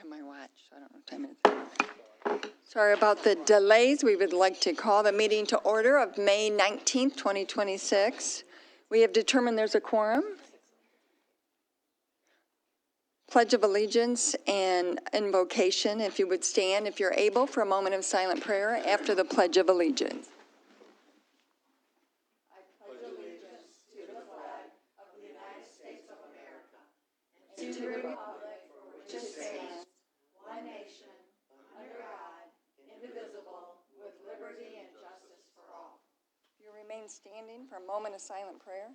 have my watch, so I don't know what time it is. Sorry about the delays. We would like to call the meeting to order of May 19th, 2026. We have determined there's a quorum. Pledge of Allegiance and invocation, if you would stand, if you're able, for a moment of silent prayer after the Pledge of Allegiance. I pledge allegiance to the flag of the United States of America and to the republic for which it stands, one nation, under God, indivisible, with liberty and justice for all. You remain standing for a moment of silent prayer.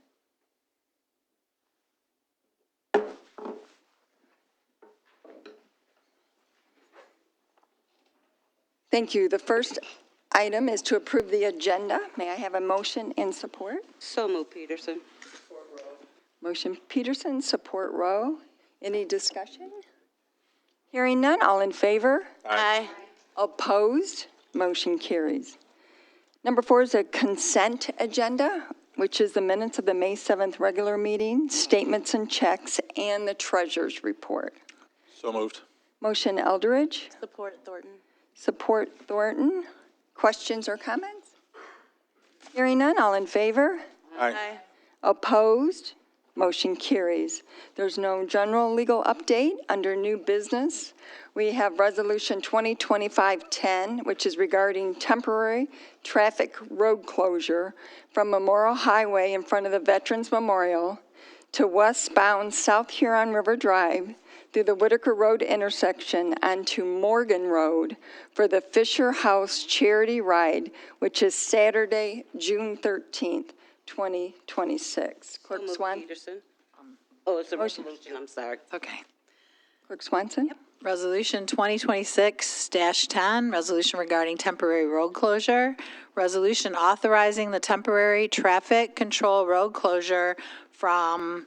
Thank you. The first item is to approve the agenda. May I have a motion and support? So moved, Peterson. Support Rowe. Motion Peterson, support Rowe. Any discussion? Hearing none, all in favor? Aye. Opposed? Motion carries. Number 4 is a consent agenda, which is the minutes of the May 7th regular meeting, statements and checks, and the treasurer's report. So moved. Motion Eldridge, Support Thornton. support Thornton. Questions or comments? Hearing none, all in favor? Aye. Opposed? Motion carries. There's no general legal update. Under new business, we have Resolution 2025-10, which is regarding temporary traffic road closure from Memorial Highway in front of the Veterans Memorial to westbound South Huron River Drive through the Whitaker Road intersection onto Morgan Road for the Fisher House Charity Ride, which is Saturday, June 13th, 2026. Clerk So moved, Swanson. Peterson. Oh, it's a Motion. resolution, I'm sorry. Okay. Clerk Swanson. Resolution 2026-10, resolution regarding temporary road closure. Resolution authorizing the temporary traffic control road closure from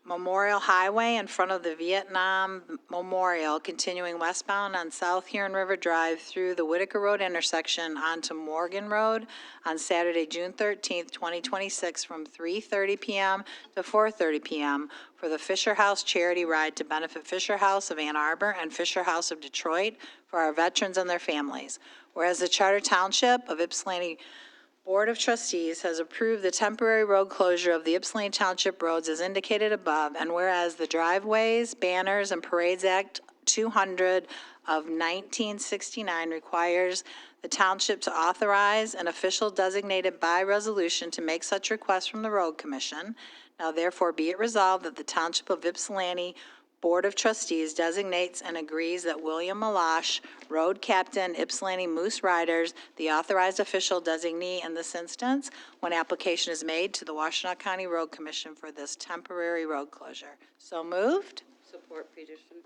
Memorial Highway in front of the Vietnam Memorial, continuing westbound on South Huron River Drive through the Whitaker Road intersection onto Morgan Road on Saturday, June 13th, 2026, from 3:30 p.m. to 4:30 p.m. for the Fisher House Charity Ride to benefit Fisher House of Ann Arbor and Fisher House of Detroit for our veterans and their families. Whereas the Charter Township of Ypsilanti Board of Trustees has approved the temporary road closure of the Ypsilanti Township roads as indicated above, and whereas the Driveways, Banners, and Parades Act 200 of 1969 requires the township to authorize an official designated by resolution to make such request from the Road Commission. Now therefore be it resolved that the Township of Ypsilanti Board of Trustees designates and agrees that William Malash, Road Captain, Ypsilanti Moose Riders, the authorized official designee in this instance, when application is made to the Washtenaw County Road Commission for this temporary road closure. So moved. Support Peterson.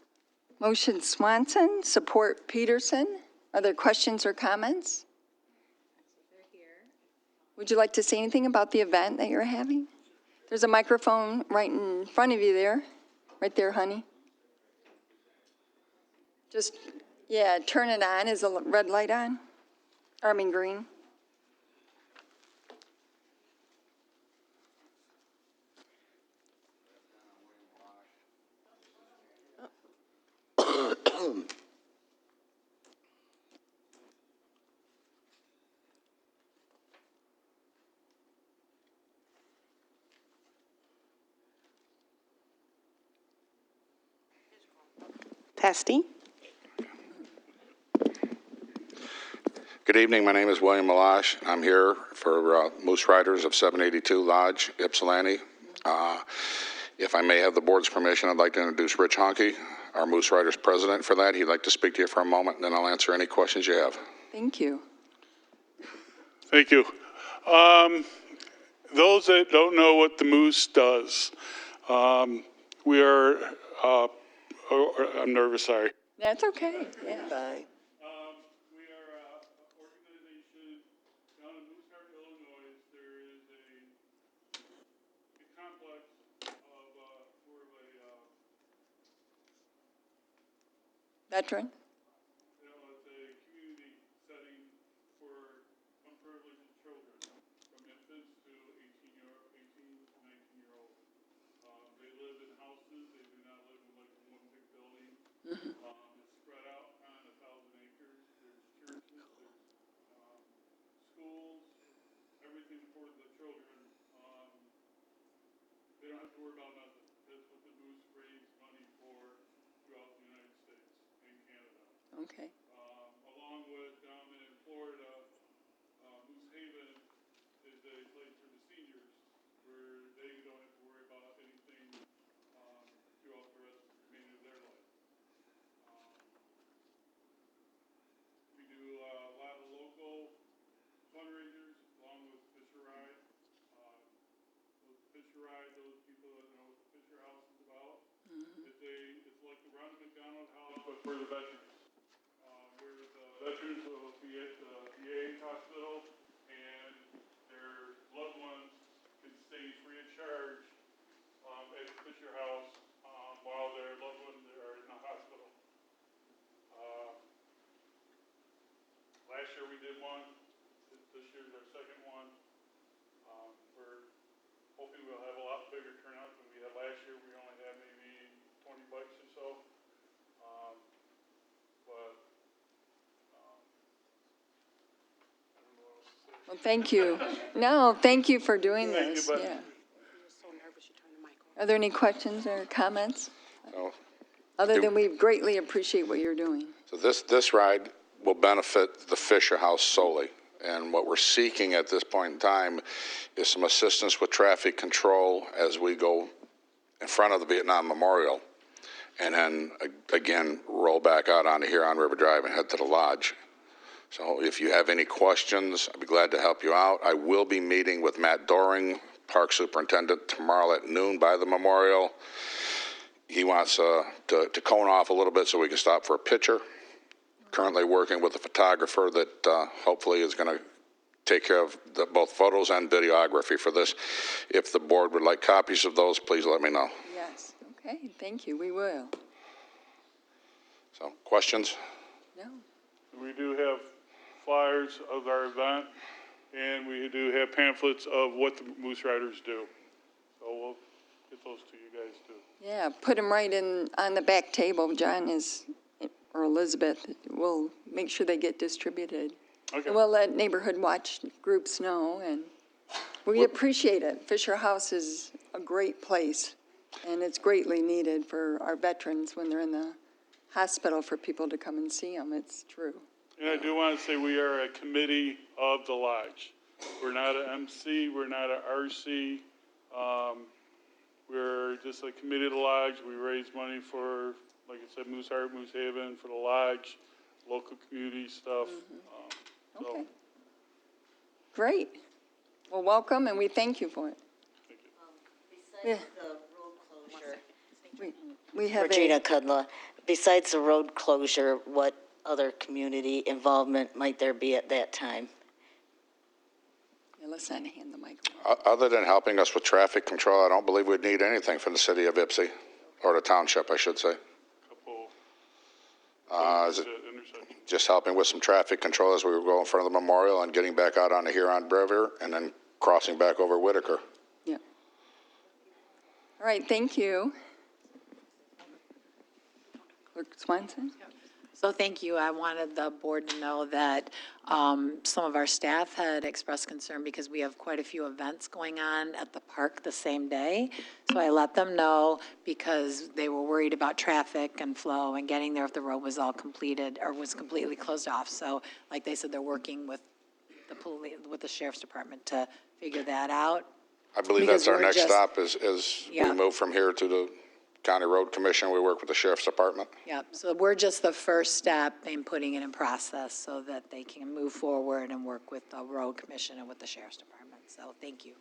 Motion Swanson, support Peterson. Are there questions or comments? Would you like to say anything about the event that you're having? There's a microphone right in front of you there. Right there, honey. Just, yeah, turn it on. Is the red light on? Or, I mean, green. Pasty. Good evening. My name is William Malash. I'm here for Moose Riders of 782 Lodge, Ypsilanti. If I may have the board's permission, I'd like to introduce Rich Honke, our Moose Riders president for that. He'd like to speak to you for a moment, and then I'll answer any questions you have. Thank you. Thank you. Those that don't know what the Moose does, we are, I'm nervous, sorry. That's okay. Yeah. Bye. We are an organization down in Moose Heart, Illinois. There is a complex of for the Veteran. it's a community setting for unprivileged children, from infants to 18 to 19-year-olds. They live in houses. They do not live in like one big building. everything for the children. They don't have to worry about nothing. That's what the Moose raise money for throughout the United States and Canada. Okay. Along with down in Florida, Moose Haven is a place for the seniors where they don't have to worry about anything throughout the remainder of their life. We do a lot of local fundraisers along with Fisher Ride. With Fisher Ride, those people that know what the Fisher House is about, it's like the Ronald McDonald House, but for the veterans. Where the veterans will be at the VA hospital and their loved ones can stay free of charge at the Fisher House while their loved ones are in the hospital. Last year we did one. This year's our second one. We're hoping we'll have a lot bigger turnout than we had last year. We only had maybe 20 bikes or so. But I don't know what else to say. Well, thank you. No, thank you for doing Thank you, this. bud. Yeah. Are there any questions or comments? No. Other than we greatly appreciate what you're doing. So this ride will benefit the Fisher House solely. And what we're seeking at this point in time is some assistance with traffic control as we go in front of the Vietnam Memorial. And then, again, roll back out onto Huron River Drive and head to the lodge. So if you have any questions, I'd be glad to help you out. I will be meeting with Matt Doring, Park Superintendent, tomorrow at noon by the memorial. He wants to cone off a little bit so we can stop for a picture. Currently working with a photographer that hopefully is going to take care of both photos and videography for this. If the board would like copies of those, please let me know. Yes. Okay, thank you. We will. So, questions? No. We do have flyers of our event, and we do have pamphlets of what the Moose Riders do. So we'll get those to you guys too. Yeah, put them right in on the back table. John is, or Elizabeth, will make sure they get distributed. Okay. And we'll let neighborhood watch groups know, and we appreciate it. Fisher House is a great place, and it's greatly needed for our veterans when they're in the hospital for people to come and see them. It's true. And I do want to say we are a committee of the lodge. We're not an MC, we're not an RC. We're just a committee of the lodge. We raise money for, like I said, Moose Heart, Moose Haven, for the lodge, local community stuff. Okay. Great. Well, welcome, and we thank you for it. Besides the road closure, We have Regina Kudla, besides the road closure, what other community involvement might there be at that time? Yeah, let's not hand the mic. Other than helping us with traffic control, I don't believe we'd need anything from the city of Ypsi, or the township, I should say. Is it Intersection. just helping with some traffic control as we were going in front of the memorial and getting back out on the Huron River and then crossing back over Whitaker? Yeah. All right, thank you. Clerk Swanson? So thank you. I wanted the board to know that some of our staff had expressed concern because we have quite a few events going on at the park the same day. So I let them know because they were worried about traffic and flow and getting there if the road was all completed or was completely closed off. So like they said, they're working with the police, with the sheriff's department to figure that out. I believe Because that's our we're next just- stop is we Yeah. move from here to the County Road Commission. We work with the Sheriff's Department. Yep, so we're just the first step in putting it in process so that they can move forward and work with the road commission and with the sheriff's department, so thank you.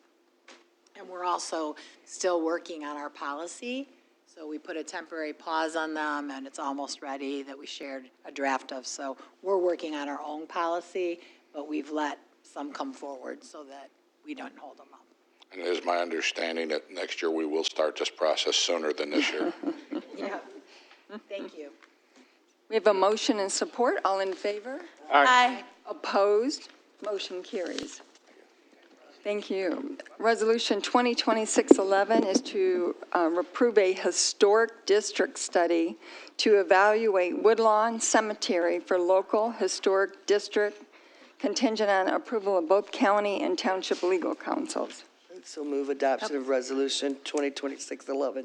And we're also still working on our policy, so we put a temporary pause on them, and it's almost ready that we shared a draft of, so we're working on our own policy, but we've let some come forward so that we don't hold them up. And it is my understanding that next year we will start this process sooner than this year. Yeah, thank you. We have a motion and support. All in favor? Aye. Opposed? Motion carries. Thank you. Resolution 2026-11 is to approve a historic district study to evaluate Woodlawn Cemetery for local historic district contingent on approval of both county and township legal counsels. So move adoption of resolution 2026-11. I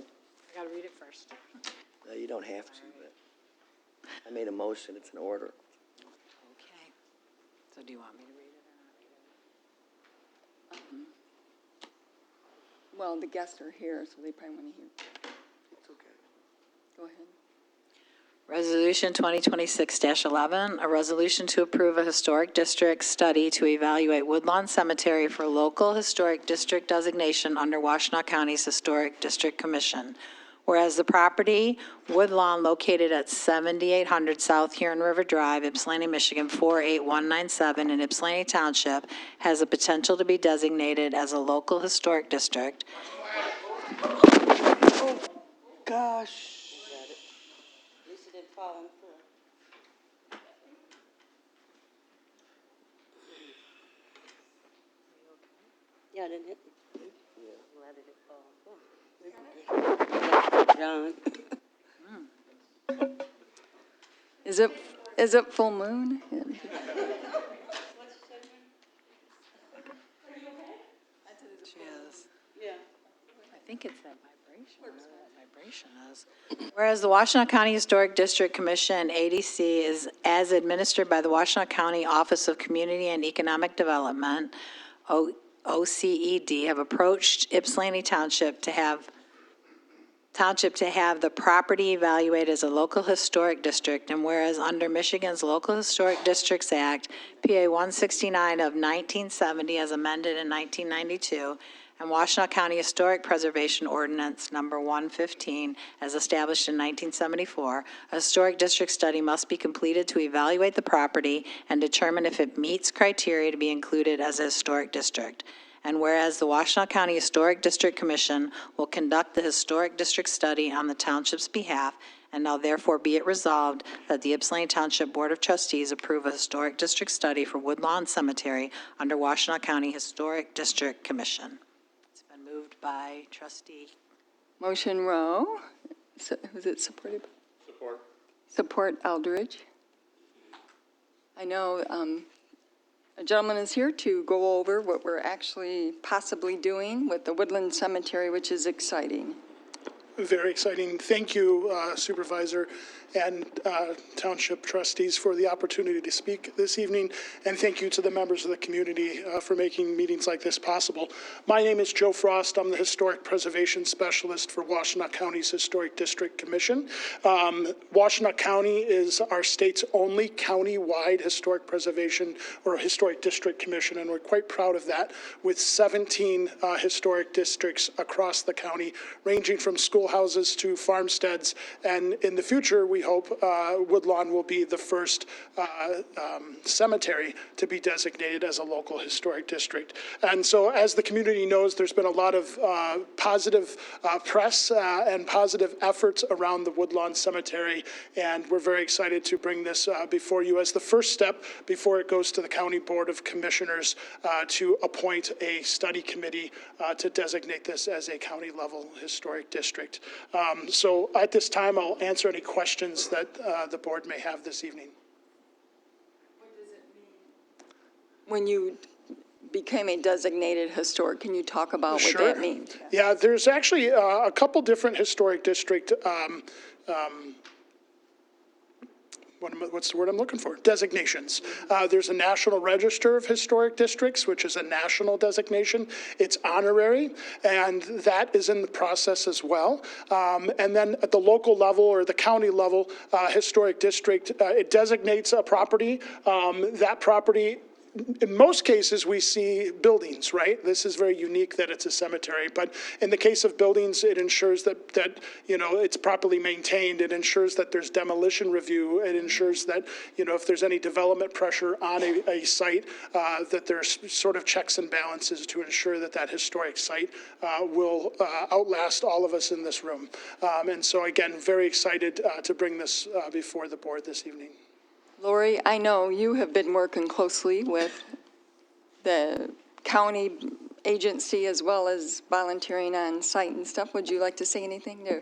gotta read it first. No, you don't have to, but I made a motion, it's in order. Okay. So do you want me to read it or not? Well, the guests are here, so they probably want to hear. It's okay. Go ahead. Resolution 2026-11, a resolution to approve a historic district study to evaluate Woodlawn Cemetery for local historic district designation under Washtenaw County's Historic District Commission. Whereas the property, Woodlawn, located at 7800 South Huron River Drive, Ypsilanti, Michigan, 48197 in Ypsilanti Township, has the potential to be designated as a local historic district. Gosh. Yeah, didn't it? Why did it fall? John. Is it full moon? She is. Yeah. I think it's that vibration. I don't know what vibration is. Whereas the Washtenaw County Historic District Commission, ADC, is as administered by the Washtenaw County Office of Community and Economic Development, OCED, have approached Ypsilanti Township to have the property evaluated as a local historic district, and whereas under Michigan's Local Historic Districts Act, PA 169 of 1970 as amended in 1992, and Washtenaw County Historic Preservation Ordinance Number 115 as established in 1974, a historic district study must be completed to evaluate the property and determine if it meets criteria to be included as a historic district. And whereas the Washtenaw County Historic District Commission will conduct the historic district study on the township's behalf, and now therefore be it resolved that the Ypsilanti Township Board of Trustees approve a historic district study for Woodlawn Cemetery under Washtenaw County Historic District Commission. It's been moved by trustee. Motion Rowe. Was it supported? Support. Support Eldridge. I know a gentleman is here to go over what we're actually possibly doing with the Woodland Cemetery, which is exciting. Very exciting. Thank you, Supervisor and Township trustees, for the opportunity to speak this evening, and thank you to the members of the community for making meetings like this possible. My name is Joe Frost. I'm the Historic Preservation Specialist for Washtenaw County's Historic District Commission. Washtenaw County is our state's only county-wide historic preservation or historic district commission, and we're quite proud of that, with 17 historic districts across the county, ranging from schoolhouses to farmsteads, and in the future, we hope Woodlawn will be the first cemetery to be designated as a local historic district. And so, as the community knows, there's been a lot of positive press and positive efforts around the Woodlawn Cemetery, and we're very excited to bring this before you as the first step before it goes to the County Board of Commissioners to appoint a study committee to designate this as a county-level historic district. So at this time, I'll answer any questions that the board may have this evening. What does it mean when you became a designated historic? Can you talk about what that means? Yeah, there's actually a couple different historic district what's the word I'm looking for? Designations. There's a National Register of Historic Districts, which is a national designation. It's honorary, and that is in the process as well. And then at the local level or the county level, historic district, it designates a property. That property, in most cases, we see buildings, right? This is very unique that it's a cemetery, but in the case of buildings, it ensures that you know, it's properly maintained. It ensures that there's demolition review. It ensures that, you know, if there's any development pressure on a site, that there's sort of checks and balances to ensure that that historic site will outlast all of us in this room. And so, again, very excited to bring this before the board this evening. Lori, I know you have been working closely with the county agency as well as volunteering on site and stuff. Would you like to say anything there?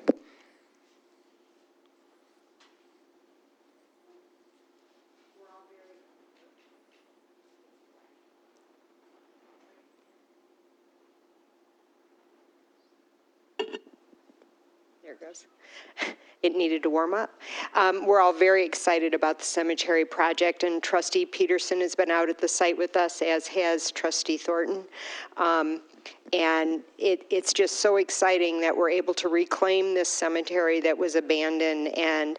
There it goes. It needed to warm up. We're all very excited about the cemetery project, and Trustee Peterson has been out at the site with us, as has Trustee Thornton. And it's just so exciting that we're able to reclaim this cemetery that was abandoned and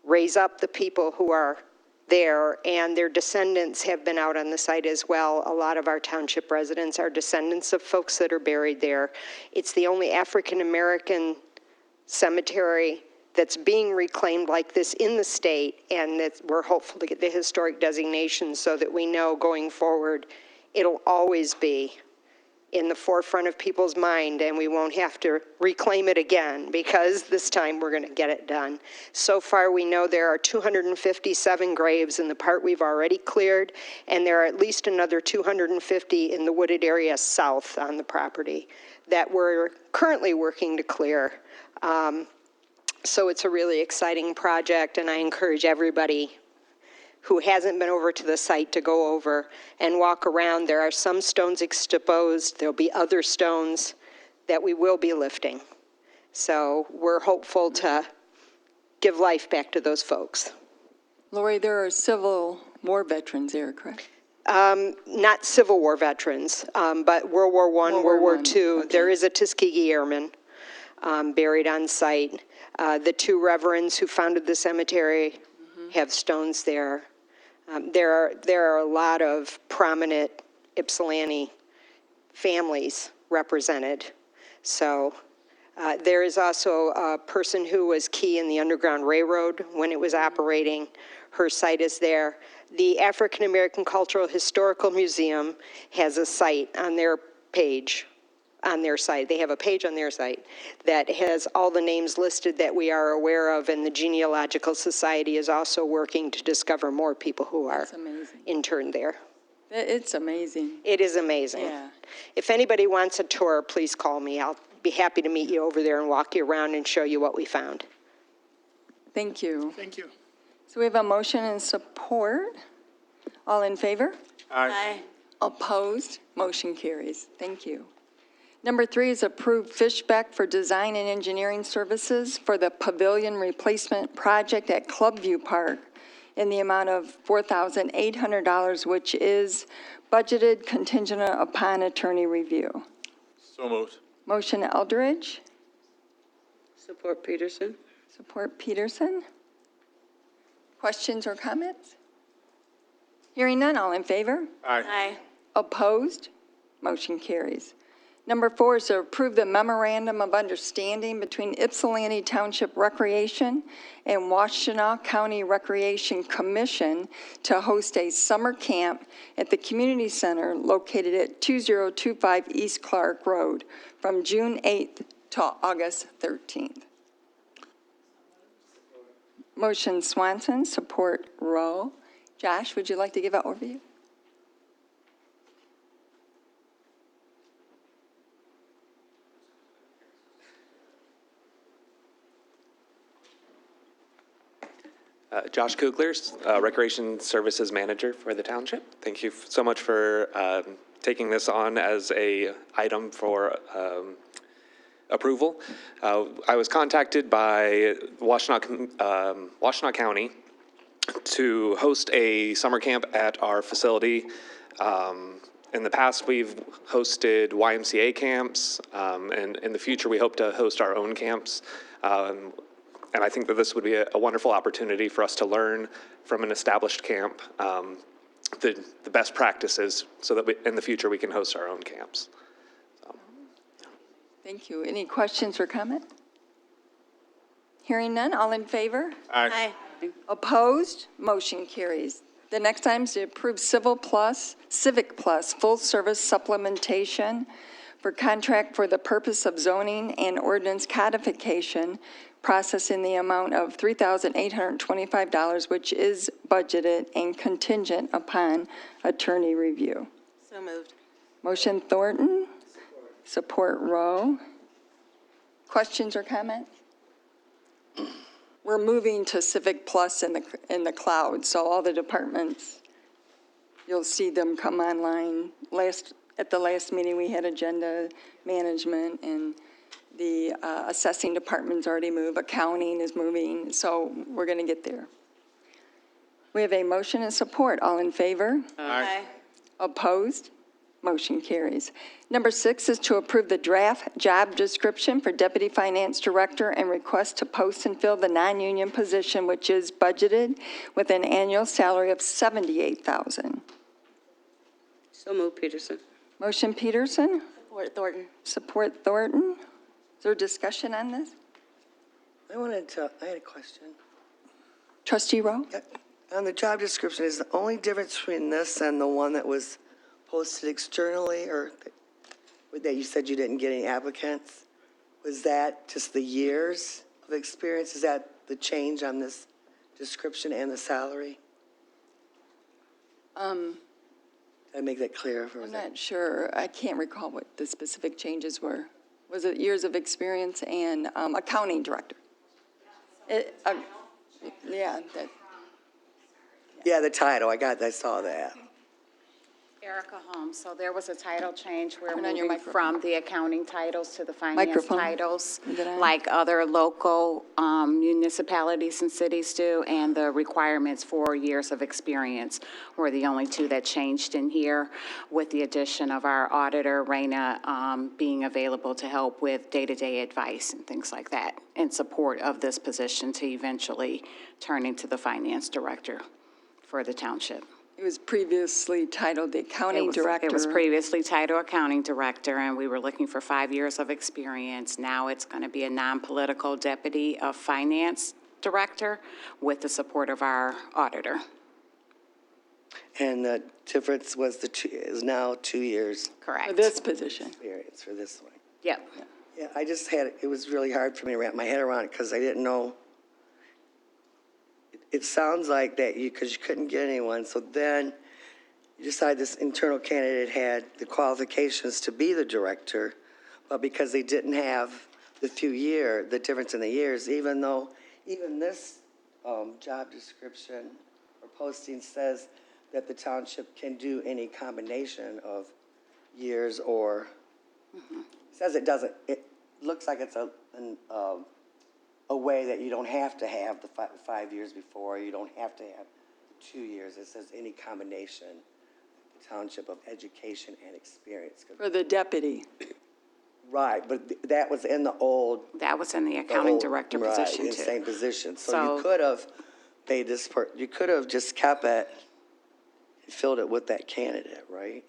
raise up the people who are there, and their descendants have been out on the site as well. A lot of our township residents are descendants of folks that are buried there. It's the only African-American cemetery that's being reclaimed like this in the state, and that we're hopeful to get the historic designation so that we know going forward it'll always be in the forefront of people's mind, and we won't have to reclaim it again, because this time we're going to get it done. So far, we know there are 257 graves in the part we've already cleared, and there are at least another 250 in the wooded area south on the property that we're currently working to clear. So it's a really exciting project, and I encourage everybody who hasn't been over to the site to go over and walk around. There are some stones exposed. There'll be other stones that we will be lifting. So we're hopeful to give life back to those folks. Lori, there are Civil War veterans there, correct? Not Civil War veterans, but World War I, World War II. Okay. There is a Tuskegee Airman buried on site. The two reverends who founded the cemetery have stones there. There are a lot of prominent Ypsilanti families represented. So there is also a person who was key in the Underground Railroad when it was operating. Her site is there. The African American Cultural Historical Museum has a site on their page, on their site. They have a page on their site that has all the names listed that we are aware of, and the Genealogical Society is also working to discover more people who are interned there. It's amazing. It is amazing. Yeah. If anybody wants a tour, please call me. I'll be happy to meet you over there and walk you around and show you what we found. Thank you. Thank you. So we have a motion and support. All in favor? Aye. Opposed? Motion carries. Thank you. Number 3 is approved Fishbeck for design and engineering services for the pavilion replacement project at Clubview Park in the amount of $4,800, which is budgeted contingent upon attorney review. So moved. Motion Eldridge, Support Peterson. support Peterson. Questions or comments? Hearing none, all in favor? Aye. Opposed? Motion carries. Number 4 is to approve the memorandum of understanding between Ypsilanti Township Recreation and Washtenaw County Recreation Commission to host a summer camp at the community center located at 2025 East Clark Road from June 8th to August 13th. Motion Swanson, support Rowe. Josh, would you like to give an overview? Josh Kugler, Recreation Services Manager for the Township. Thank you so much for taking this on as a item for approval. I was contacted by Washtenaw County to host a summer camp at our facility. In the past, we've hosted YMCA camps, and in the future, we hope to host our own camps. And I think that this would be a wonderful opportunity for us to learn from an established camp the best practices so that in the future we can host our own camps. So. Thank you. Any questions or comment? Hearing none, all in favor? Aye. Opposed? Motion carries. The next item is to approve Civic Plus full-service supplementation for contract for the purpose of zoning and ordinance codification process in the amount of $3,825, which is budgeted and contingent upon attorney review. So moved. Motion Thornton, support Rowe. Questions or comments? We're moving to Civic Plus in the cloud, so all the departments, you'll see them come online. At the last meeting, we had agenda management and The assessing department's already moved, accounting is moving, so we're going to get there. We have a motion and support. All in favor? Aye. Opposed? Motion carries. Number 6 is to approve the draft job description for Deputy Finance Director and request to post and fill the non-union position, which is budgeted with an annual salary of $78,000. So moved, Peterson. Motion Peterson, Support Thornton. support Thornton. Is there discussion on this? I had a question. Trustee Rowe? On the job description, is the only difference between this and the one that was posted externally, or that you said you didn't get any applicants? Was that just the years of experience? Is that the change on this description and the salary? Did I make that clear? Or was I'm that- not sure. I can't recall what the specific changes were. Was it years of experience and accounting director? Yeah, that, Yeah, the title, I saw that. Erica Holmes. So there was a title change. We're Turn on your moving microphone. from the accounting titles to the finance Microphone. titles, Is it on? like other local municipalities and cities do, and the requirements for years of experience were the only two that changed in here, with the addition of our auditor, Raina, being available to help with day-to-day advice and things like that, in support of this position to eventually turn into the finance director for the township. it was previously titled the accounting director. It was previously titled accounting director, and we were looking for 5 years of experience. Now it's going to be a non-political deputy of finance director with the support of our auditor. And the difference was is now 2 years Correct. For this position. experience for this one. Yep. Yeah, it was really hard for me to wrap my head around it because I didn't know. It sounds like that because you couldn't get anyone, so then you decide this internal candidate had the qualifications to be the director, but because they didn't have the difference in the years, even this job description or posting says that the township can do any combination of years or, says it doesn't, it looks like it's a way that you don't have to have the 5 years before, you don't have to have 2 years. It says any combination, the township of education and experience. For the deputy. Right, but that was in the old. That was in the accounting director position, Right, too. same position. So So- you could have made this, you could have just kept it, filled it with that candidate, right?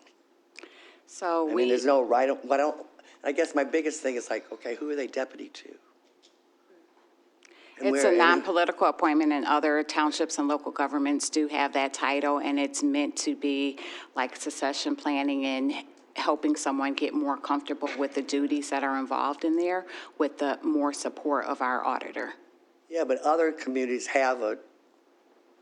So I mean, there's no right, I guess my biggest thing is like, okay, who are they deputy to? And It's where a any- non-political appointment, and other townships and local governments do have that title, and it's meant to be like succession planning and helping someone get more comfortable with the duties that are involved in there with the more support of our auditor. Yeah, but other communities have a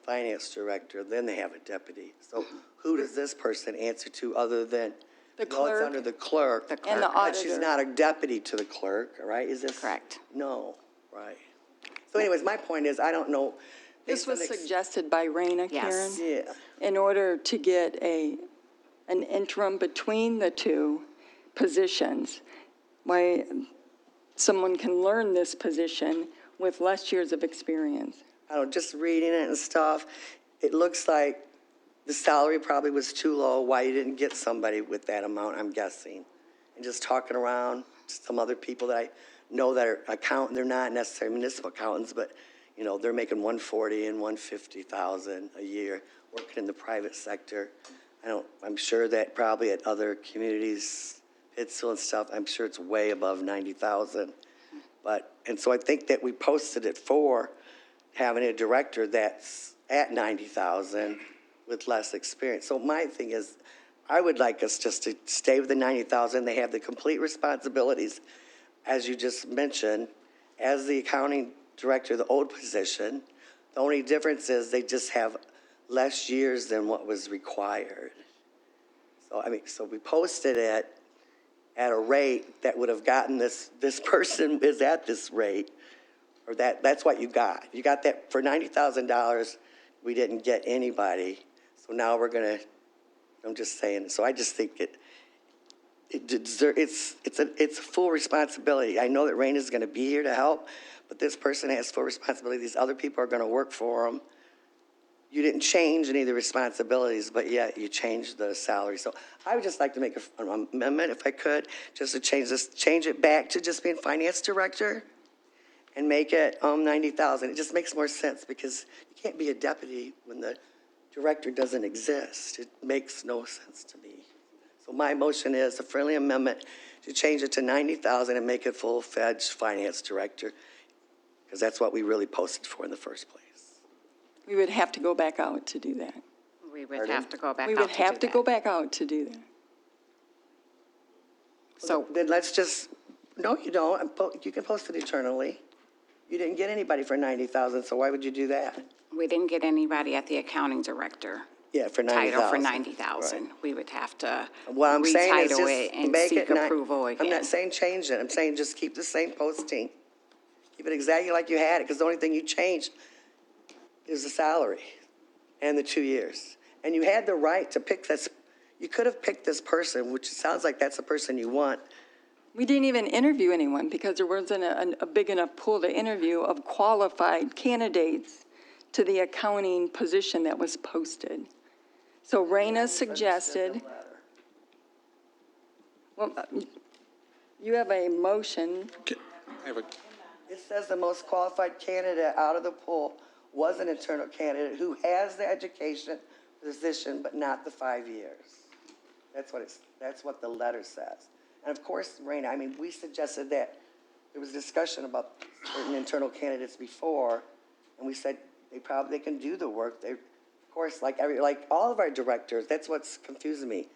finance director, then they have a deputy. So who does this person answer to other than? The No, it's clerk. under the clerk. The And the clerk. But she's auditor. not a deputy to the clerk, right? Is this? Correct. No, right. So anyways, my point is, I don't know. This based on was ex- suggested by Raina, Yes. Karen, Yeah, in order to get an interim between the two positions, why someone can learn this position with less years of experience. I don't, just reading it and stuff, it looks like the salary probably was too low, why you didn't get somebody with that amount, I'm guessing. And just talking around, some other people that I know that are they're not necessarily municipal accountants, but, you know, they're making $140,000 and $150,000 a year, working in the private sector. I'm sure that probably at other communities, Pittsville and stuff, I'm sure it's way above 90,000. And so I think that we posted it for having a director that's at 90,000 with less experience. So my thing is, I would like us just to stay with the 90,000. They have the complete responsibilities, as you just mentioned, as the accounting director, the old position. The only difference is they just have less years than what was required. So, I mean, so we posted it at a rate that would have gotten this person is at this rate, or that's what you got. You got that for $90,000, we didn't get anybody. So now I'm just saying, so I just think it's a full responsibility. I know that Raina's going to be here to help, but this person has full responsibility. These other people are going to work for them. You didn't change any of the responsibilities, but yet you changed the salary. So I would just like to make an amendment, if I could, just to change it back to just being finance director and make it 90,000. It just makes more sense because you can't be a deputy when the director doesn't exist. It makes no sense to me. So my motion is a friendly amendment to change it to 90,000 and make it full-fledged finance director, because that's what we really posted for in the first place. We would have to go back out to do that. We would have to go back We out would to do have to that. go back out to do that. So Then let's just, no, you don't. You can post it eternally. You didn't get anybody for 90,000, so why would you do that? we didn't get anybody at the accounting director Yeah, for 90,000. title for 90,000. We would have to What I'm saying is retitle just it and make seek it nine. approval I'm again. not saying change it. I'm saying just keep the same posting. Keep it exactly like you had it, because the only thing you changed is the salary and the 2 years. And you had the right to pick this. You could have picked this person, which sounds like that's the person you want. We didn't even interview anyone because there wasn't a big enough pool to interview of qualified candidates to the accounting position that was posted. So Raina suggested, well, you have a motion. I have a, It says the most qualified candidate out of the pool was an internal candidate who has the education position, but not the 5 years. That's what the letter says. And of course, Raina, I mean, we suggested that there was discussion about certain internal candidates before, and we said they can do the work. They, of course, like all of our directors, that's what's confusing me.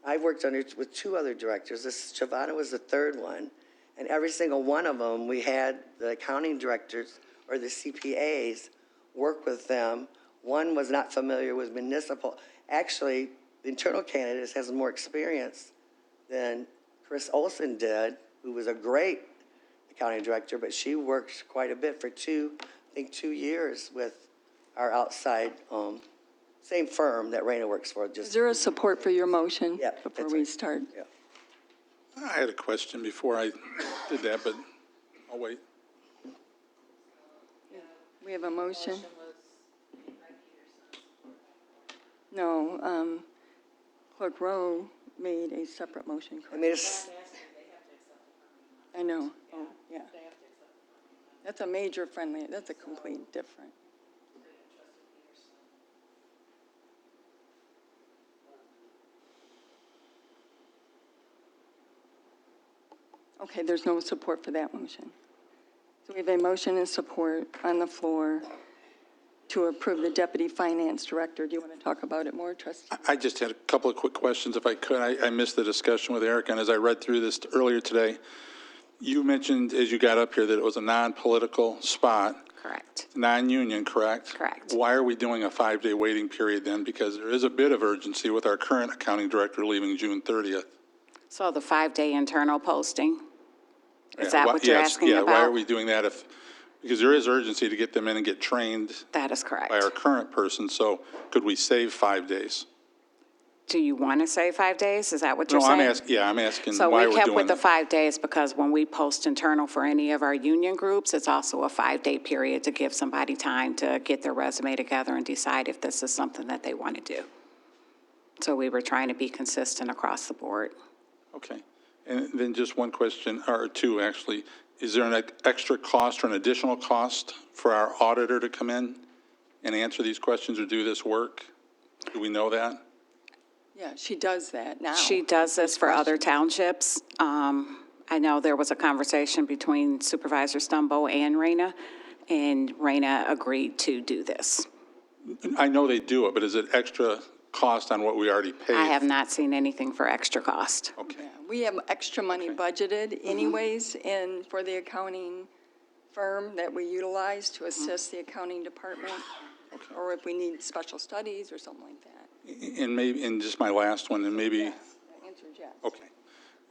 I've worked with 2 other directors. Shavana was the 3rd one. And every single one of them, we had the accounting directors or the CPAs work with them. One was not familiar with municipal. Actually, the internal candidate has more experience than Chris Olson did, who was a great accounting director, but she worked quite a bit for 2 years with our outside, same firm that Raina works for. Is there a support for your motion? Yeah, Before that's we right. start? Yeah. I had a question before I did that, but I'll wait. We have a motion? No, Clerk Rowe made a separate motion. I mean, it's, I know, oh, yeah. That's a major friendly, that's a complete different. Okay, there's no support for that motion. So we have a motion and support on the floor to approve the deputy finance director. Do you want to talk about it more, trustee? I just had a couple of quick questions, if I could. I missed the discussion with Eric, and as I read through this earlier today, you mentioned as you got up here that it was a non-political spot, Correct. non-union, correct? Correct. Why are we doing a 5-day waiting period then? Because there is a bit of urgency with our current accounting director leaving June 30th. So the 5-day internal posting? Is Yeah, that why- what you're yes, asking yeah, about? why are we doing that because there is urgency to get them in and get trained That is correct. by our current person, so could we save 5 days? Do you want to say 5 days? Is that what you're No, saying? I'm asking So why we we're kept doing with the it. 5 days because when we post internal for any of our union groups, it's also a 5-day period to give somebody time to get their resume together and decide if this is something that they want to do. So we were trying to be consistent across the board. Okay. And then just one question, or 2 actually. Is there an extra cost or an additional cost for our auditor to come in and answer these questions or do this work? Do we know that? Yeah, she does that now. She does this for other townships. I know there was a conversation between Supervisor Stumbo and Raina agreed to do this. I know they do it, but is it extra cost on what we already paid? I have not seen anything for extra cost. Okay. Yeah, we have extra money budgeted anyways for the accounting firm that we utilize to assist the accounting department, or if we need special studies or something like that. And just my last one, and maybe, The answer is yes. okay.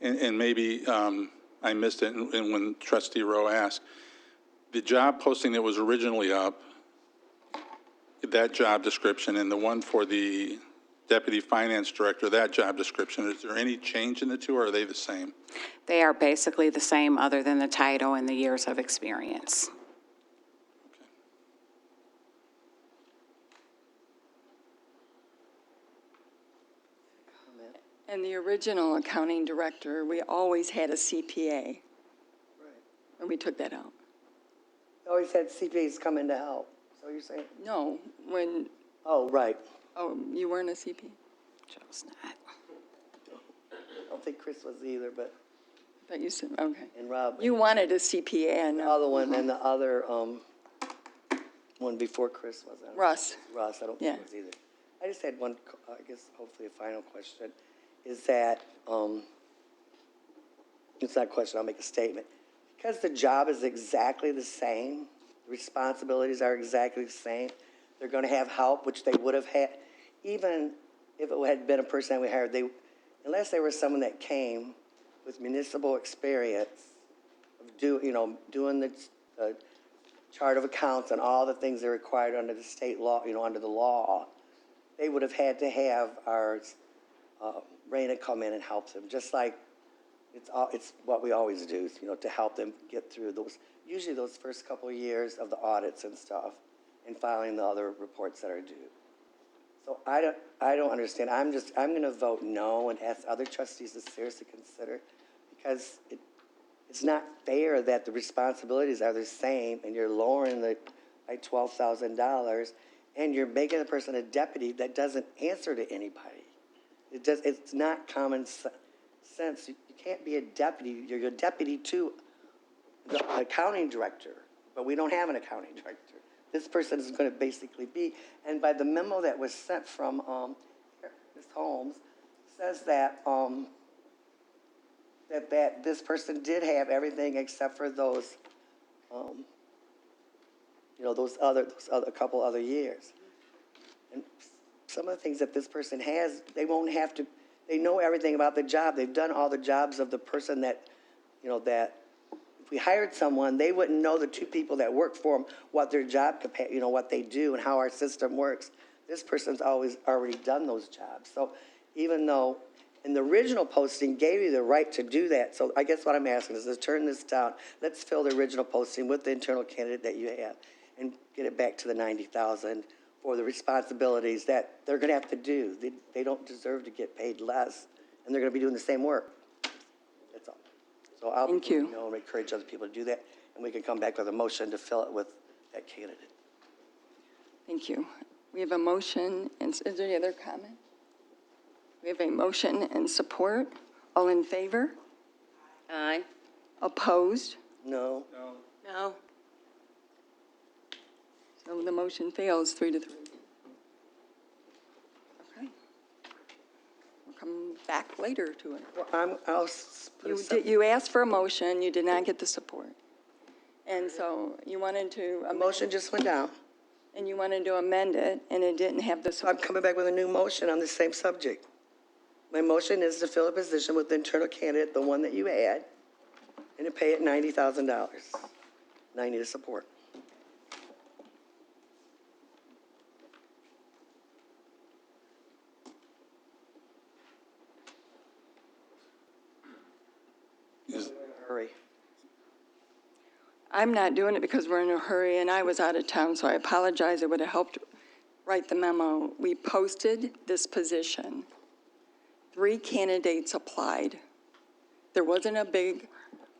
And maybe I missed it and when Trustee Rowe asked, the job posting that was originally up, that job description and the one for the Deputy Finance Director, that job description, is there any change in the two, or are they the same? They are basically the same, other than the title and the years of experience. And the original accounting director, we always had a CPA, Right. and we took that out. Always had CPAs come in to help, so you're saying? No, when, Oh, right. oh, you weren't a CPA? Joe's not. I don't think Chris was either, but, But you said, okay. and Rob. You wanted a CPA, I The know. other one, and the other, one before Chris was on. Russ. Russ, I don't Yeah. think it was either. I just had one, I guess, hopefully a final question, is that, it's not a question, I'll make a statement. Because the job is exactly the same, the responsibilities are exactly the same, they're gonna have help, which they would have had, even if it had been a person that we hired, unless there was someone that came with municipal experience of doing the chart of accounts and all the things that are required under the state law, under the law, they would have had to have our Raina come in and help them, just like it's what we always do, to help them get through usually those first couple of years of the audits and stuff, and filing the other reports that are due. So I don't understand. I'm going to vote no and ask other trustees to seriously consider, because it's not fair that the responsibilities are the same and you're lowering by $12,000 and you're making the person a deputy that doesn't answer to anybody. It's not common sense. You can't be a deputy. You're a deputy to the accounting director, but we don't have an accounting director. This person is going to basically be, and by the memo that was sent from Ms. Holmes, says that that this person did have everything except for those, those other couple other years. And some of the things that this person has, they won't have to. They know everything about the job. They've done all the jobs of the person that, that if we hired someone, they wouldn't know the two people that work for them, what their job, what they do and how our system works. This person's always already done those jobs. So even though in the original posting gave you the right to do that, so I guess what I'm asking is to turn this down. Let's fill the original posting with the internal candidate that you have and get it back to the $90,000 for the responsibilities that they're going to have to do. They don't deserve to get paid less, and they're going to be doing the same work. That's all. So I'll Thank you. Encourage other people to do that, and we can come back with a motion to fill it with that candidate. Thank you. We have a motion, and is there any other comment? We have a motion and support. All in favor? Aye. Opposed? No. No. So the motion fails 3-3. Okay. We'll come back later to it. Well, You asked for a motion, you did not get the support. And so you wanted to, a motion just went down. and you wanted to amend it, and it didn't have the So I'm support. coming back with a new motion on the same subject. My motion is to fill a position with the internal candidate, the one that you had, and to pay it $90,000. And I need a support. Hurry. I'm not doing it because we're in a hurry, and I was out of town, so I apologize. It would have helped write the memo. We posted this position. 3 candidates applied. There wasn't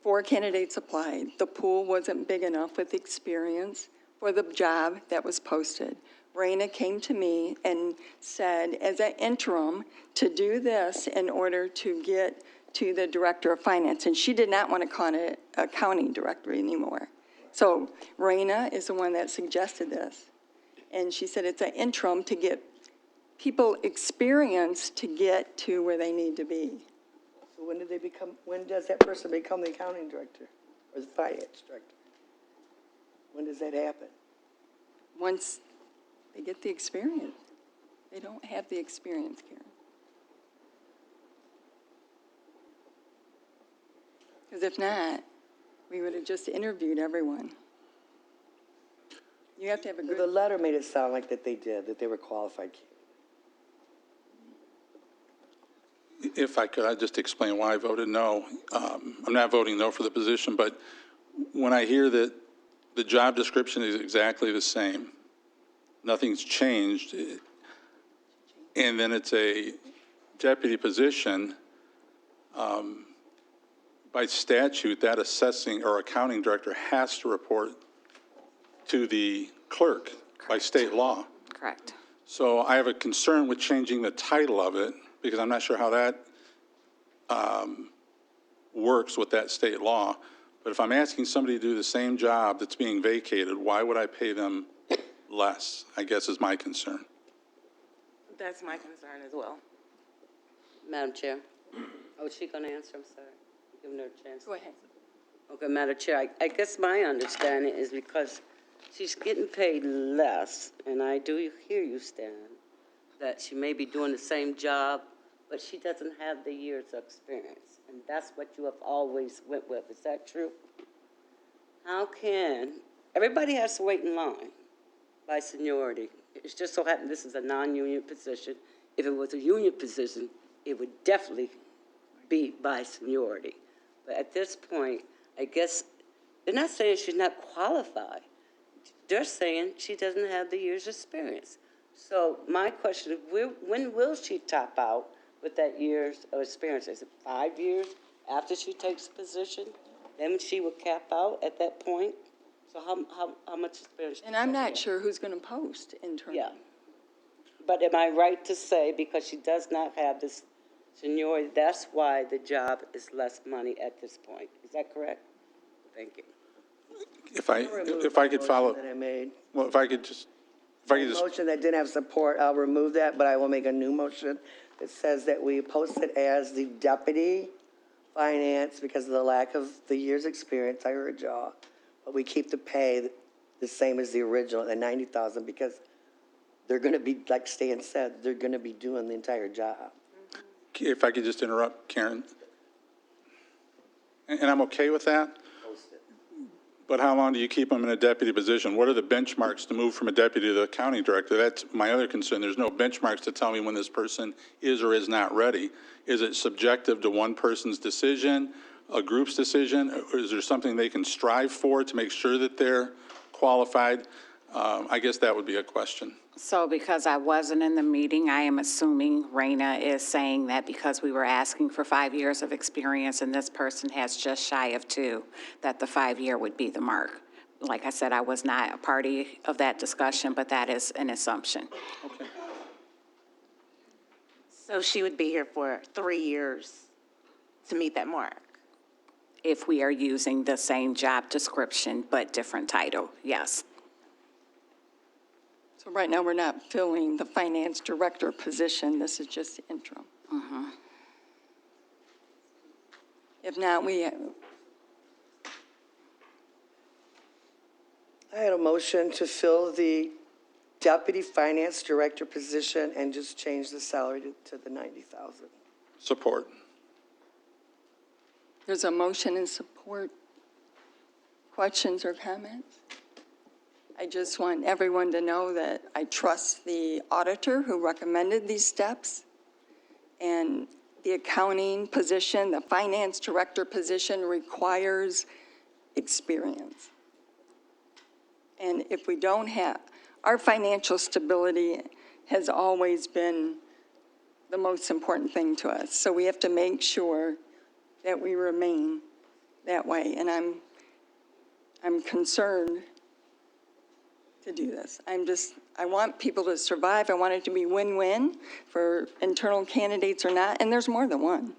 4 candidates applied. The pool wasn't big enough with experience for the job that was posted. Raina came to me and said, as an interim, to do this in order to get to the director of finance, and she did not want to call it accounting director anymore. So Raina is the one that suggested this, and she said it's an interim to get people experience to get to where they need to be. So when does that person become the accounting director or the finance director? When does that happen? Once they get the experience. They don't have the experience, Karen. Because if not, we would have just interviewed everyone. You have to have a The good, letter made it sound like that they did, that they were qualified candidates. If I could, I'd just explain why I voted no. I'm not voting no for the position, but when I hear that the job description is exactly the same, nothing's changed, and then it's a deputy position, by statute, that assessing or accounting director has to report to the clerk by state law. Correct. So I have a concern with changing the title of it because I'm not sure how that works with that state law. But if I'm asking somebody to do the same job that's being vacated, why would I pay them less, I guess is my concern. That's my concern as well. Madam Chair. Oh, is she going to answer? I'm sorry. Giving her a chance. Go ahead. Okay, Madam Chair, I guess my understanding is because she's getting paid less, and I do hear you, Stan, that she may be doing the same job, but she doesn't have the years of experience. And that's what you have always went with. Is that true? How can, everybody has to wait in line by seniority. It's just so happened this is a non-union position. If it was a union position, it would definitely be by seniority. But at this point, I guess, they're not saying she's not qualified. They're saying she doesn't have the years' experience. So my question is, when will she top out with that years of experience? Is it 5 years after she takes the position? Then she will cap out at that point? So how much experience? And I'm not sure who's going to post internally. Yeah. But am I right to say, because she does not have this seniority, that's why the job is less money at this point? Is that correct? Thank you. If I could follow, That I made. well, if I could just, Motion that didn't have support, I'll remove that, but I will make a new motion that says that we post it as the deputy finance because of the lack of the year's experience. I heard y'all, but we keep the pay the same as the original, the 90,000, because they're going to be, like Stan said, they're going to be doing the entire job. if I could just interrupt, Karen. And I'm okay with that. But how long do you keep them in a deputy position? What are the benchmarks to move from a deputy to the accounting director? That's my other concern. There's no benchmarks to tell me when this person is or is not ready. Is it subjective to one person's decision, a group's decision, or is there something they can strive for to make sure that they're qualified? I guess that would be a question. So because I wasn't in the meeting, I am assuming Raina is saying that because we were asking for 5 years of experience and this person has just shy of 2, that the 5-year would be the mark. Like I said, I was not a party of that discussion, but that is an assumption. Okay. So she would be here for 3 years to meet that mark? If we are using the same job description but different title, yes. So right now, we're not filling the finance director position. This is just interim. If not, I had a motion to fill the deputy finance director position and just change the salary to the 90,000. Support. there's a motion and support. Questions or comments? I just want everyone to know that I trust the auditor who recommended these steps. And the accounting position, the finance director position requires experience. And if we don't have, our financial stability has always been the most important thing to us. So we have to make sure that we remain that way. And I'm concerned to do this. I want people to survive. I want it to be win-win for internal candidates or not, and there's more than one.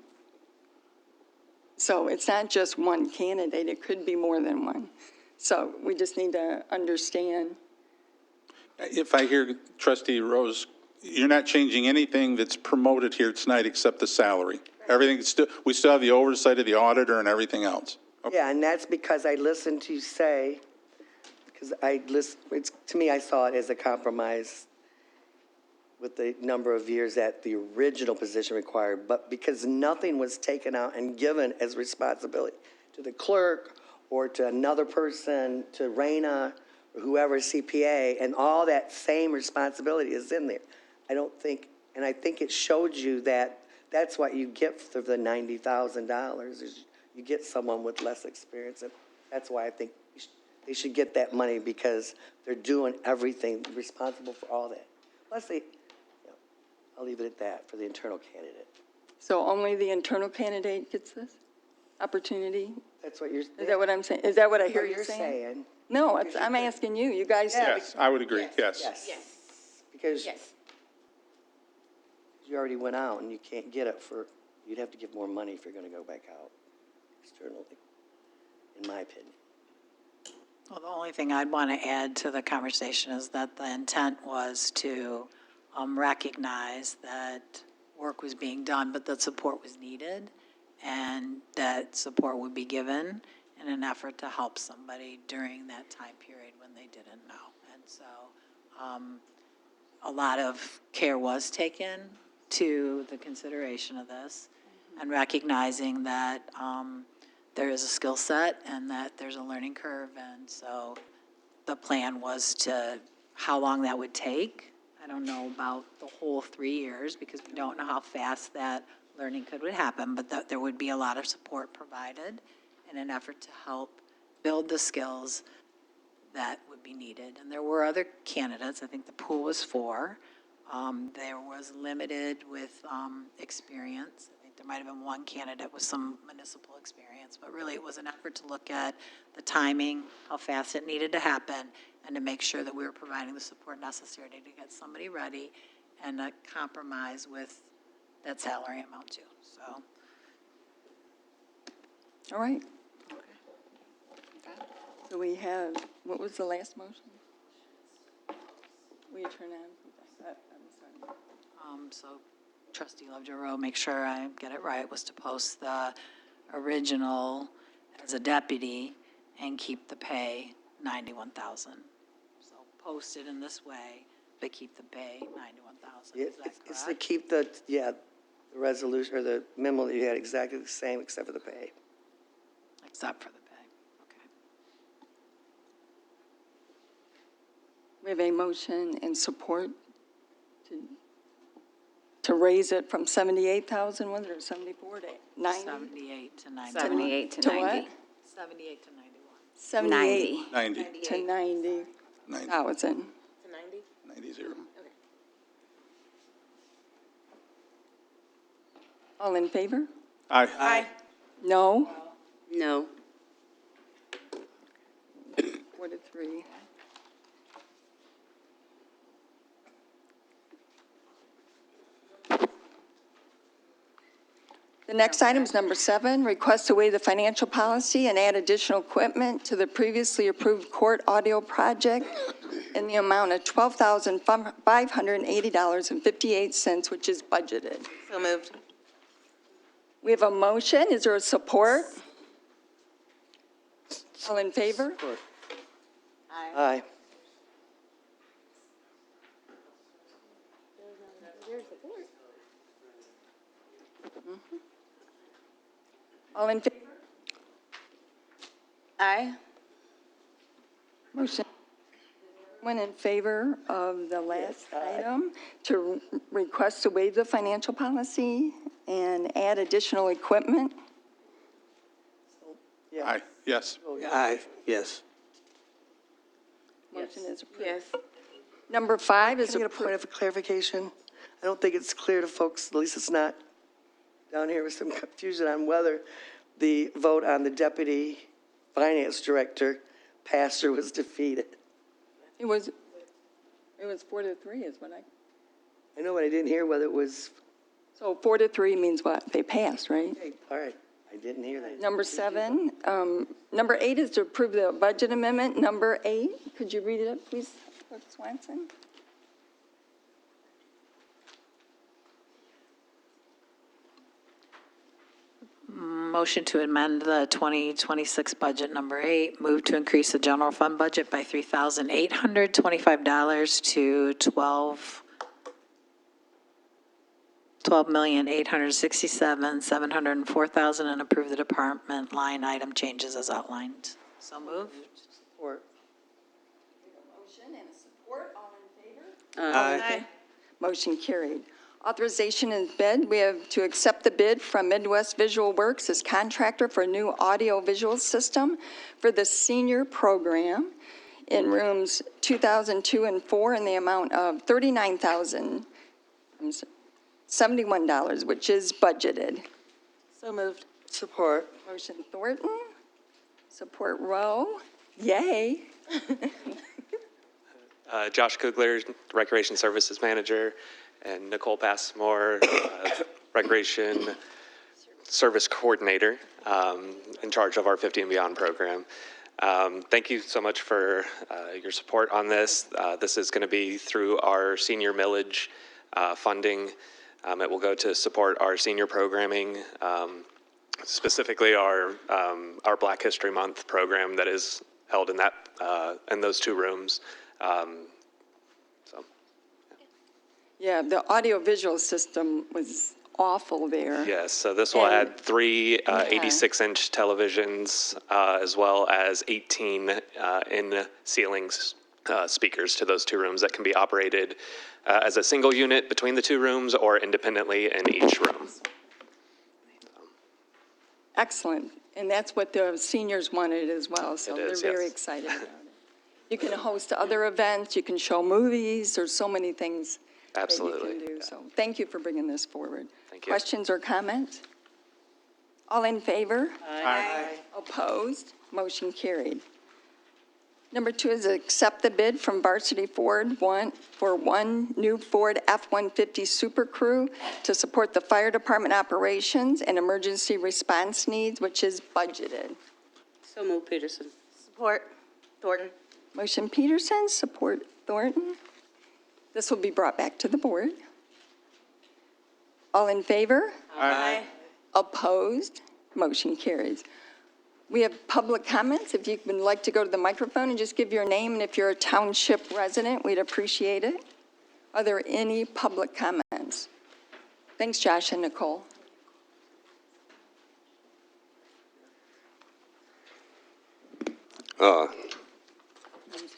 So it's not just one candidate, it could be more than one. So we just need to understand. If I hear Trustee Rose, you're not changing anything that's promoted here tonight except the salary. Everything, we still have the oversight of the auditor and everything else. Okay. Yeah, and that's because I listened to you say, because to me, I saw it as a compromise with the number of years that the original position required, but because nothing was taken out and given as responsibility to the clerk or to another person, to Raina, or whoever, CPA, and all that same responsibility is in there. I don't think, and I think it showed you that that's what you get for the $90,000 is you get someone with less experience. And that's why I think they should get that money because they're doing everything, responsible for all that. Plus they, I'll leave it at that for the internal candidate. So only the internal candidate gets this opportunity? That's what you're. Is that what I'm saying? Is that what I hear What you you're saying? saying. No, I'm asking you. You guys. Yes, I would agree, yes. Yes. Because you already went out and you can't get it for, you'd have to give more money if you're going to go back out externally, in my opinion. Well, the only thing I'd want to add to the conversation is that the intent was to recognize that work was being done, but that support was needed, and that support would be given in an effort to help somebody during that time period when they didn't know. And so a lot of care was taken to the consideration of this, and recognizing that there is a skill set and that there's a learning curve. And so the plan was to how long that would take. I don't know about the whole 3 years because we don't know how fast that learning would happen, but that there would be a lot of support provided in an effort to help build the skills that would be needed. And there were other candidates. I think the pool was 4. There was limited with experience. I think there might have been 1 candidate with some municipal experience, but really it was an effort to look at the timing, how fast it needed to happen, and to make sure that we were providing the support necessary to get somebody ready and a compromise with that salary amount too. So. All right. So we have, what was the last motion? Will you turn on? I'm sorry. So trustee Lovejoy, make sure I get it right, was to post the original as a deputy and keep the pay $91,000. So post it in this way, but keep the pay $91,000. Is that correct? It's to keep the resolution or the memo that you had exactly the same except for the pay. Except for the pay, okay. We have a motion and support to raise it from 78,000, was it 74 to 90? 78 to 90. 78 to To 90. what? 78 to 91. 78 90. to 90. 90. Thousand. To 90? 90 zero. All in favor? Aye. No? No. 4 to 3. The next item is number 7, request to waive the financial policy and add additional equipment to the previously approved court audio project in the amount of $12,580.58, which is budgeted. So moved. We have a motion. Is there a support? All in favor? Aye. All in favor? Aye. Motion. One in favor of the last item to request to waive the financial policy and add additional equipment. Aye, yes. Aye, yes. Motion is approved. Yes. Number 5 is Can I get a point of clarification? I don't think it's clear to folks, at least it's not down here with some confusion on whether the vote on the deputy finance director passed or was defeated. It was 4 to 3 is what I know, but I didn't hear whether it was, so 4 to 3 means what? They passed, right? hey, all right, I didn't hear that. Number 7, number 8 is to approve the budget amendment. Number 8, could you read it up, please, Clerk Swanson? Motion to amend the 2026 budget number 8, move to increase the general fund budget by $3,825 to $12,867,704,000 and approve the department line item changes as outlined. So moved. Support. Motion and support, all in favor? Aye. Motion carried. Authorization and bid, we have to accept the bid from Midwest Visual Works as contractor for a new audio-visual system for the senior program in rooms 2002 and 4 in the amount of $39,071, which is budgeted. So moved. Support. Motion Thornton, support Rowe. Yay. Josh Kugler, Recreation Services Manager, and Nicole Passmore, Recreation Service Coordinator, in charge of our 50 and Beyond program. Thank you so much for your support on this. This is going to be through our senior millage funding. It will go to support our senior programming, specifically our Black History Month program that is held in that in those two rooms. Yeah, the audio-visual system was awful there. Yes, so this will add three 86-inch televisions as well as 18 in-ceiling speakers to those two rooms that can be operated as a single unit between the two rooms or independently in each room. Excellent. And that's what the seniors wanted as well, so It is, they're very yes. excited about it. You can host other events, you can show movies, there's so many things Absolutely. that you can do. So thank you for bringing this forward. Thank you. Questions or comments? All in favor? Aye. Opposed? Motion carried. Number 2 is accept the bid from Varsity Ford for one new Ford F-150 Super Crew to support the fire department operations and emergency response needs, which is budgeted. So moved, Peterson. Support. Thornton. Motion Peterson, support Thornton. This will be brought back to the board. All in favor? Aye. Opposed? Motion carries. We have public comments. If you would like to go to the microphone and just give your name, and if you're a township resident, we'd appreciate it. Are there any public comments? Thanks, Josh and Nicole.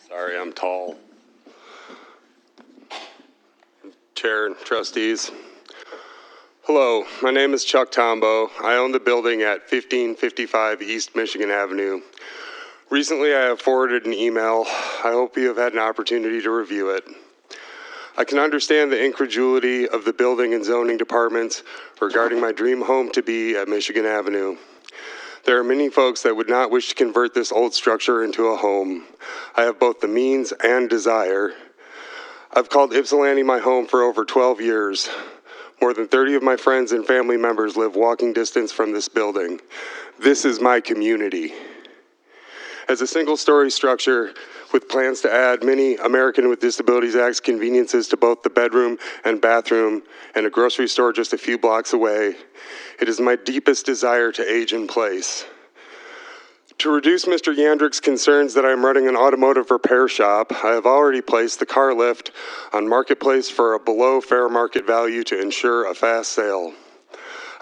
Sorry, I'm tall. Chair and trustees. Hello, my name is Chuck Tombo. I own the building at 1555 East Michigan Avenue. Recently, I have forwarded an email. I hope you have had an opportunity to review it. I can understand the incredulity of the building and zoning departments regarding my dream home to be at Michigan Avenue. There are many folks that would not wish to convert this old structure into a home. I have both the means and desire. I've called Ypsilanti my home for over 12 years. More than 30 of my friends and family members live walking distance from this building. This is my community. As a single-story structure with plans to add many American with Disabilities Act conveniences to both the bedroom and bathroom and a grocery store just a few blocks away, it is my deepest desire to age in place. To reduce Mr. Yandrick's concerns that I'm running an automotive repair shop, I have already placed the car lift on Marketplace for a below fair market value to ensure a fast sale.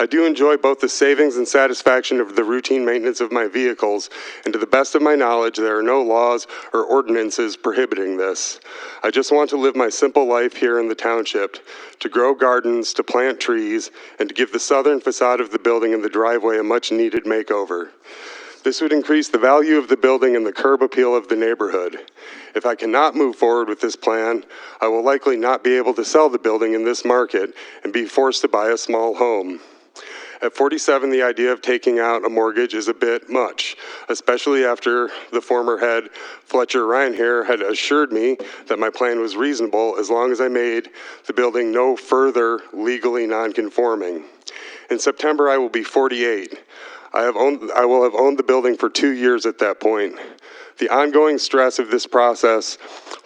I do enjoy both the savings and satisfaction of the routine maintenance of my vehicles, and to the best of my knowledge, there are no laws or ordinances prohibiting this. I just want to live my simple life here in the township, to grow gardens, to plant trees, and to give the southern facade of the building and the driveway a much-needed makeover. This would increase the value of the building and the curb appeal of the neighborhood. If I cannot move forward with this plan, I will likely not be able to sell the building in this market and be forced to buy a small home. At 47, the idea of taking out a mortgage is a bit much, especially after the former head, Fletcher Reinhair, had assured me that my plan was reasonable as long as I made the building no further legally non-conforming. In September, I will be 48. I will have owned the building for 2 years at that point. The ongoing stress of this process,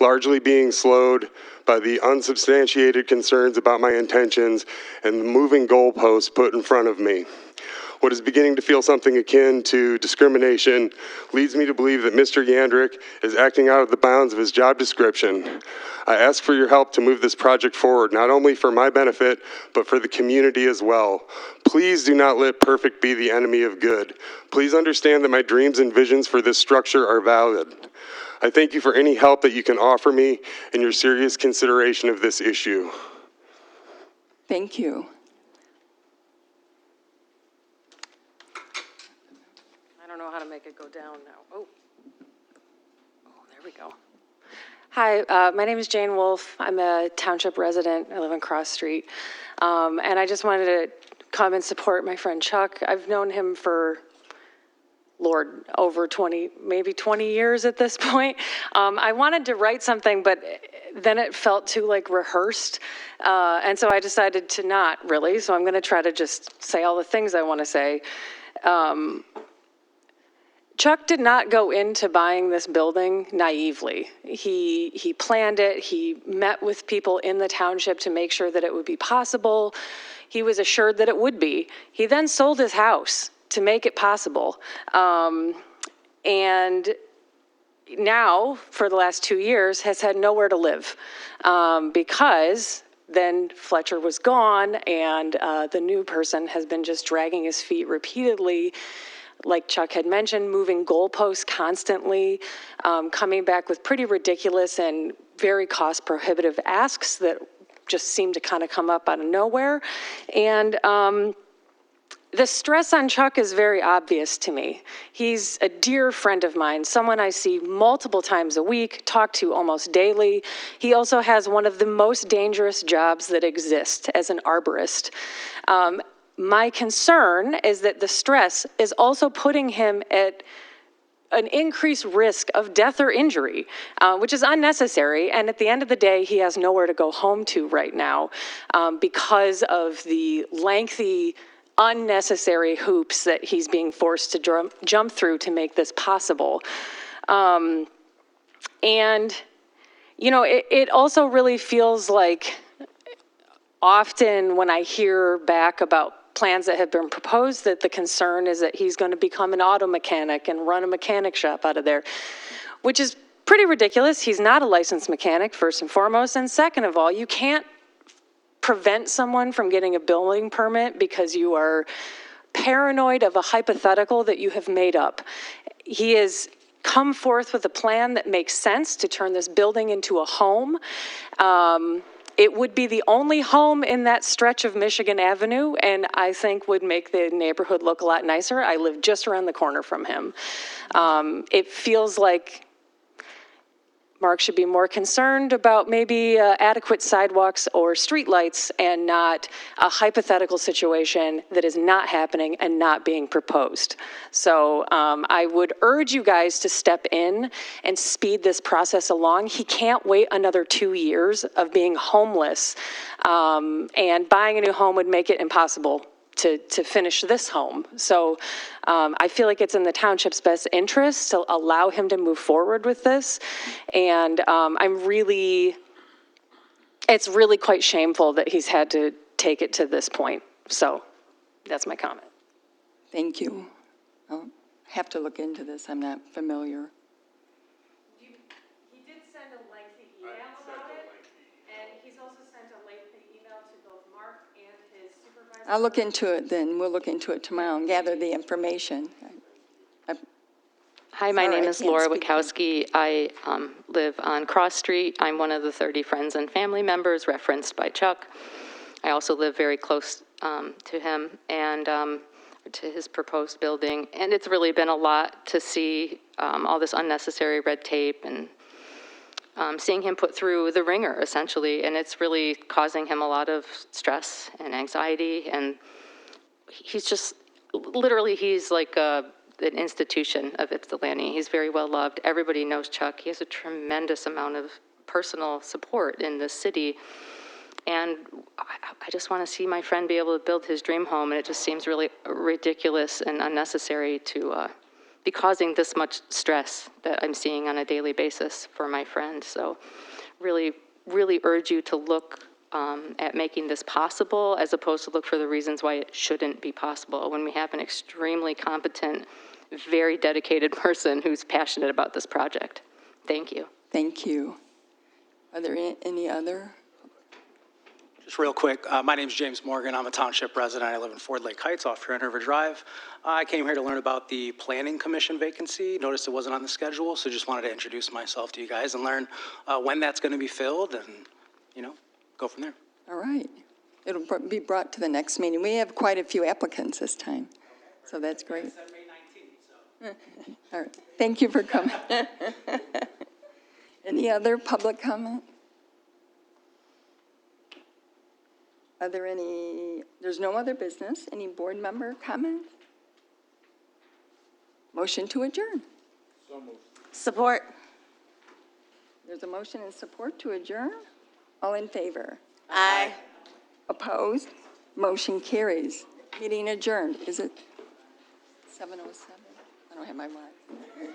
largely being slowed by the unsubstantiated concerns about my intentions and the moving goalposts put in front of me. What is beginning to feel something akin to discrimination leads me to believe that Mr. Yandrick is acting out of the bounds of his job description. I ask for your help to move this project forward, not only for my benefit, but for the community as well. Please do not let perfect be the enemy of good. Please understand that my dreams and visions for this structure are valid. I thank you for any help that you can offer me in your serious consideration of this issue. Thank you. I don't know how to make it go down now. Oh, there we go. Hi, my name is Jane Wolf. I'm a Township resident. I live on Cross Street. And I just wanted to come and support my friend Chuck. I've known him for, Lord, over 20, maybe 20 years at this point. I wanted to write something, but then it felt too rehearsed. And so I decided to not really. So I'm going to try to just say all the things I want to say. Chuck did not go into buying this building naively. He planned it. He met with people in the township to make sure that it would be possible. He was assured that it would be. He then sold his house to make it possible. And now, for the last 2 years, has had nowhere to live because then Fletcher was gone, and the new person has been just dragging his feet repeatedly. Like Chuck had mentioned, moving goalposts constantly, coming back with pretty ridiculous and very cost prohibitive asks that just seem to kind of come up out of nowhere. And the stress on Chuck is very obvious to me. He's a dear friend of mine, someone I see multiple times a week, talk to almost daily. He also has one of the most dangerous jobs that exist as an arborist. My concern is that the stress is also putting him at an increased risk of death or injury, which is unnecessary. And at the end of the day, he has nowhere to go home to right now because of the lengthy, unnecessary hoops that he's being forced to jump through to make this possible. And, you know, it also really feels like often when I hear back about plans that have been proposed, that the concern is that he's going to become an auto mechanic and run a mechanic shop out of there, which is pretty ridiculous. He's not a licensed mechanic, first and foremost. And second of all, you can't prevent someone from getting a building permit because you are paranoid of a hypothetical that you have made up. He has come forth with a plan that makes sense to turn this building into a home. It would be the only home in that stretch of Michigan Avenue, and I think would make the neighborhood look a lot nicer. I live just around the corner from him. It feels like Mark should be more concerned about maybe adequate sidewalks or streetlights and not a hypothetical situation that is not happening and not being proposed. So I would urge you guys to step in and speed this process along. He can't wait another 2 years of being homeless, and buying a new home would make it impossible to finish this home. So I feel like it's in the township's best interest to allow him to move forward with this. And it's really quite shameful that he's had to take it to this point. So that's my comment. Thank you. I'll have to look into this. I'm not familiar. He did send a lengthy email about it, and he's also sent a lengthy email to both Mark and his supervisor. I'll look into it then. We'll look into it tomorrow and gather the information. Hi, my Sorry, name I is can't Laura speak. Wachowski. I live on Cross Street. I'm one of the 30 friends and family members referenced by Chuck. I also live very close to him and to his proposed building. And it's really been a lot to see all this unnecessary red tape and seeing him put through the ringer, essentially. And it's really causing him a lot of stress and anxiety. And he's just, literally, he's like an institution of Ypsilanti. He's very well loved. Everybody knows Chuck. He has a tremendous amount of personal support in this city. And I just want to see my friend be able to build his dream home, and it just seems really ridiculous and unnecessary to be causing this much stress that I'm seeing on a daily basis for my friend. So really, really urge you to look at making this possible as opposed to look for the reasons why it shouldn't be possible when we have an extremely competent, very dedicated person who's passionate about this project. Thank you. Thank you. Are there any other? Just real quick, my name is James Morgan. I'm a township resident. I live in Ford Lake Heights off Grand River Drive. I came here to learn about the Planning Commission vacancy. Noticed it wasn't on the schedule, so just wanted to introduce myself to you guys and learn when that's going to be filled and, you know, go from there. All right. It'll be brought to the next meeting. We have quite a few applicants this time, so that's great. All right, thank you for coming. Any other public comment? Are there any, there's no other business. Any board member comment? Motion to adjourn. Support. There's a motion and support to adjourn. All in favor? Aye. Opposed? Motion carries. Meeting adjourned. Is it 7:07? I don't have my watch.